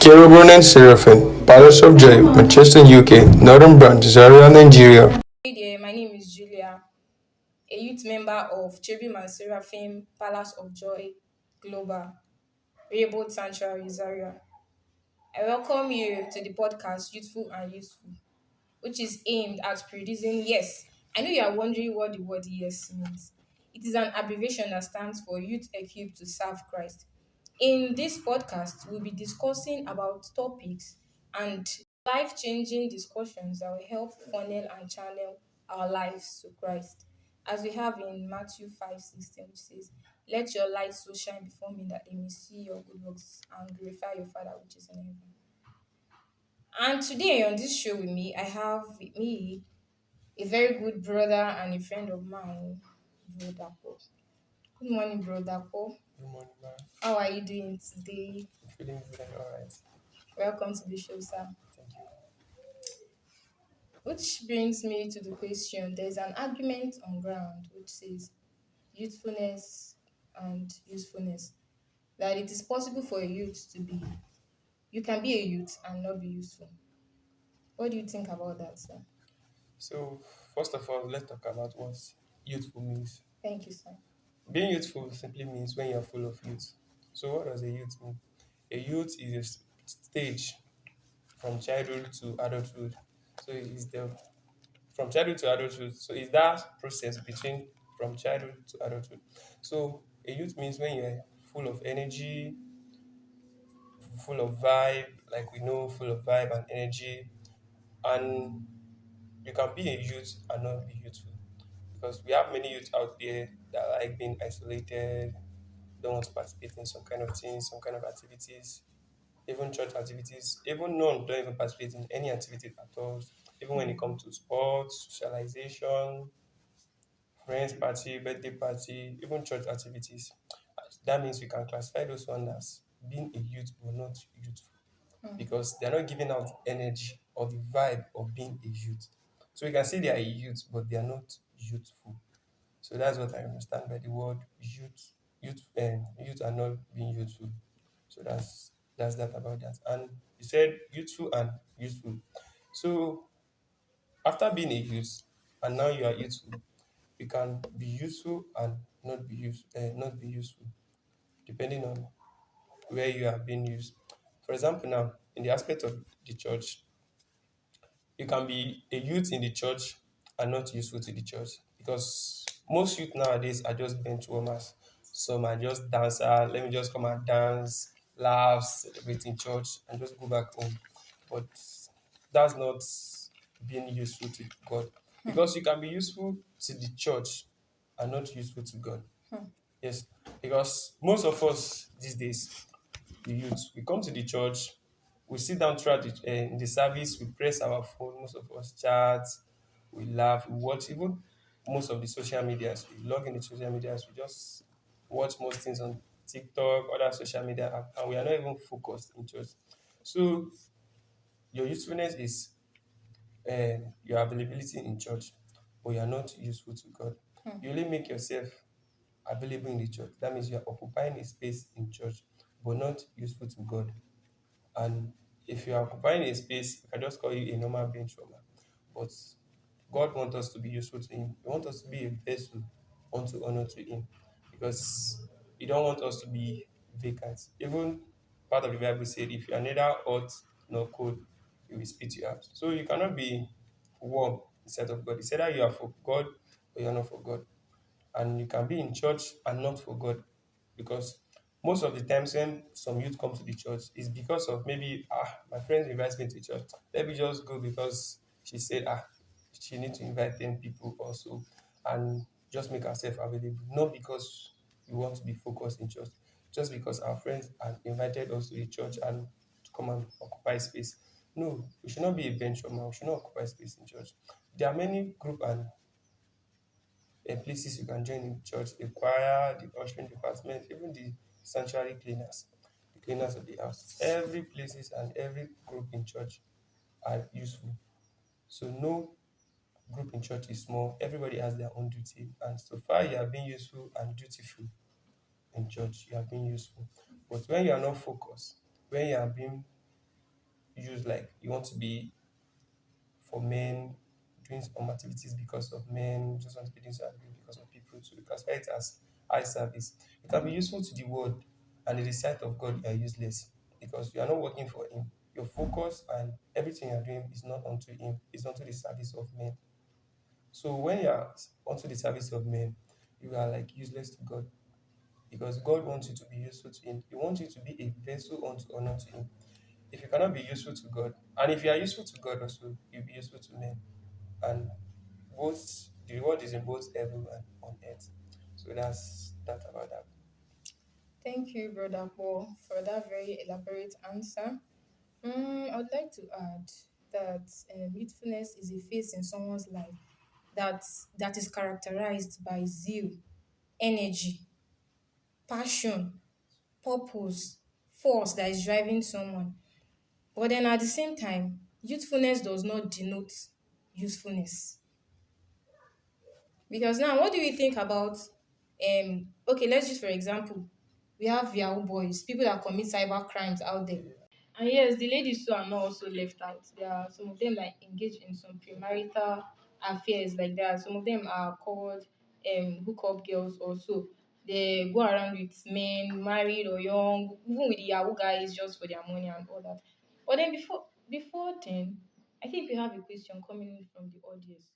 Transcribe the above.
Cherubim and Seraphim, Palace of Joy, Manchester, UK, Northern Branch, Zaria, Nigeria. Hey there, my name is Julia, a youth member of Cherubim and Seraphim Palace of Joy Global, Rainbow Sanctuary, Zaria. I welcome you to the podcast Youthful and Useful, which is aimed at producing yes. I know you are wondering what the word yes means. It is an abbreviation that stands for Youth Equipped to Serve Christ. In this podcast, we'll be discussing about topics and life-changing discussions that will help funnel and channel our lives to Christ. As we have in Matthew 5:16, which says, "Let your light so shine before men that they may see your good works and glorify your Father which is in heaven." And today on this show with me, I have with me a very good brother and a friend of mine, Bro Dapo. Good morning, Bro Dapo. Good morning, man. How are you doing today? I'm feeling good and alright. Welcome to the show, sir. Thank you. Which brings me to the question. There's an argument on ground which says youthfulness and usefulness. That it is possible for a youth to be, you can be a youth and not be useful. What do you think about that, sir? So, first of all, let's talk about what youthful means. Thank you, sir. Being youthful simply means when you're full of youth. So, what does a youth mean? A youth is a stage from childhood to adulthood. So, it's the from childhood to adulthood. So, it's that process between from childhood to adulthood. So, a youth means when you're full of energy, full of vibe, like we know, full of vibe and energy, and you can be a youth and not be youthful because we have many youth out there that like being isolated, don't want to participate in some kind of things, some kind of activities, even church activities, even none don't even participate in any activity at all. Even when it comes to sports, socialization, friends party, birthday party, even church activities. That means we can classify those ones as being a youth but not youthful because they're not giving out the energy or the vibe of being a youth. So we can say they are a youth, but they are not youthful. So that's what I understand by the word youth. Youth are not being youthful. So that's that about that. And you said youthful and useful. So after being a youth and now you are youthful, you can be useful and not be useful, depending on where you are being used. For example, now in the aspect of the church, you can be a youth in the church and not useful to the church because most youth nowadays are just bench warmers. Some are just dancer. Let me just come and dance, laugh, celebrate in church, and just go back home. But that's not being useful to God because you can be useful to the church and not useful to God. Yes, because most of us these days, the youth, we come to the church, we sit down throughout in the service, we press our phone, most of us chat, we laugh, we watch even most of the social medias, we log in the social medias, we just watch most things on TikTok, other social media app, and we are not even focused in church. So your usefulness is your availability in church, but you are not useful to God. You only make yourself available in the church. That means you are occupying a space in church, but not useful to God. And if you are occupying a space, I can just call you a normal bench warmer. But God wants us to be useful to Him. He wants us to be a vessel unto honor to Him. Because He don't want us to be vacant. Even part of the Bible said, if you are neither hot nor cold, He will spit you out. So you cannot be warm instead of God. He said that you are for God, but you are not for God. And you can be in church and not for God because most of the times when some youth come to the church is because of maybe my friend invites me to church, let me just go because she said she need to invite 10 people also and just make herself available, not because we want to be focused in church, just because our friends have invited us to the church and to come and occupy space. No, we should not be a bench warmer, we should not occupy space in church. There are many group and places you can join in church, the choir, the ushering department, even the sanctuary cleaners, the cleaners of the house. Every places and every group in church are useful. So no group in church is small. Everybody has their own duty. And so far you are being useful and dutiful in church, you are being useful. But when you are not focused, when you are being use, like you want to be for men, doing some activities because of men, just want to be doing something because of people too. You classify it as eye service. You can be useful to the world, and in the sight of God, you are useless because you are not working for Him. Your focus and everything you are doing is not unto Him, it's unto the service of men. So when you are unto the service of men, you are like useless to God because God wants you to be useful to Him. He wants you to be a vessel unto honor to Him. If you cannot be useful to God, and if you are useful to God also, you'll be useful to men. And both the reward is in both heaven and on earth. So that's that about that. Thank you, Brother Paul, for that very elaborate answer. I would like to add that youthfulness is a phase in someone's life that that is characterized by zeal, energy, passion, purpose, force that is driving someone. But then at the same time, youthfulness does not denote usefulness. Because now, what do we think about? Okay, let's just for example, we have Yahoo boys, people that commit cyber crimes out there. And yes, the ladies too are not also left out. There are some of them like engaged in some premarital affairs like that. Some of them are called hookup girls also. They go around with men, married or young, even with the Yahoo guys just for their money and all that. But then before then, I think we have a question coming in from the audience.